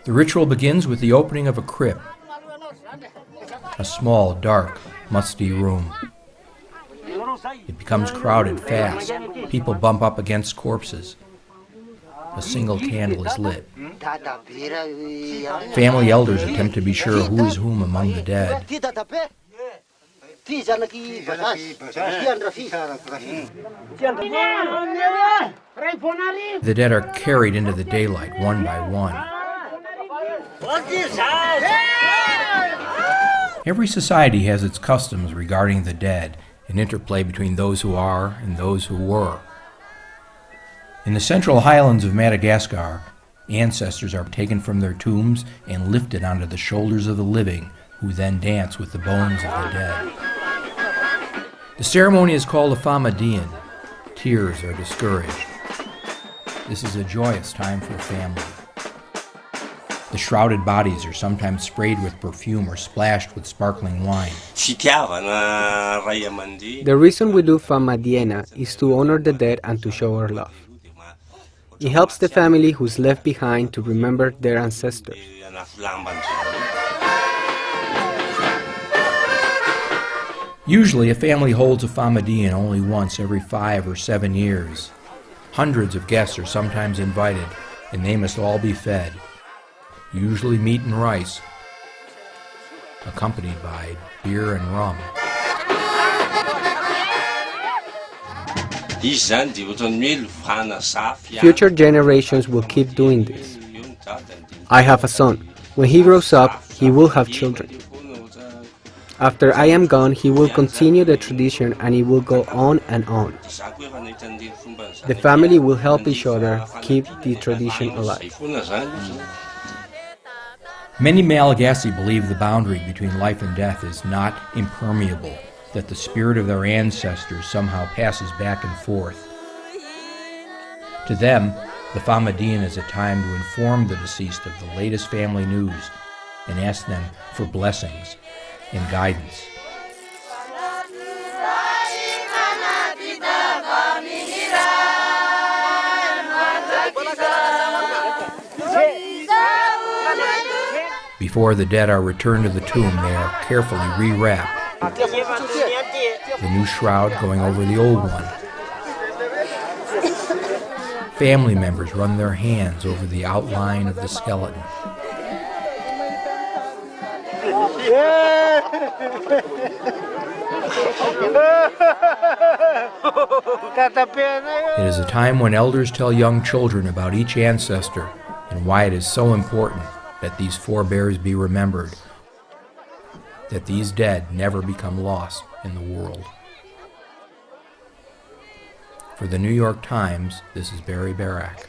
The ritual begins with the opening of a crypt, a small, dark, musty room. It becomes crowded fast. People bump up against corpses. A single candle is lit. Family elders attempt to be sure who is whom among the dead. The dead are carried into the daylight one by one. Every society has its customs regarding the dead, an interplay between those who are and those who were. In the central highlands of Madagascar, ancestors are taken from their tombs and lifted onto the shoulders of the living, who then dance with the bones of the dead. The ceremony is called a famadian. Tears are discouraged. This is a joyous time for a family. The shrouded bodies are sometimes sprayed with perfume or splashed with sparkling wine. The reason we do famadiena is to honor the dead and to show our love. It helps the family who's left behind to remember their ancestors. Usually, a family holds a famadian only once every 5 or 7 years. Hundreds of guests are sometimes invited, and they must all be fed. Usually meat and rice, accompanied by beer and rum. Future generations will keep doing this. I have a son. When he grows up, he will have children. After I am gone, he will continue the tradition and it will go on and on. The family will help each other keep the tradition alive. Many Malagasy believe the boundary between life and death is not impermeable, that the spirit of their ancestors somehow passes back and forth. To them, the famadian is a time to inform the deceased of the latest family news and ask them for blessings and guidance. Before the dead are returned to the tomb, they are carefully rewrapped, the new shroud going over the old one. Family members run their hands over the outline of the skeleton. It is a time when elders tell young children about each ancestor and why it is so important that these forebears be remembered, that these dead never become lost in the world. For the New York Times, this is Barry Barak.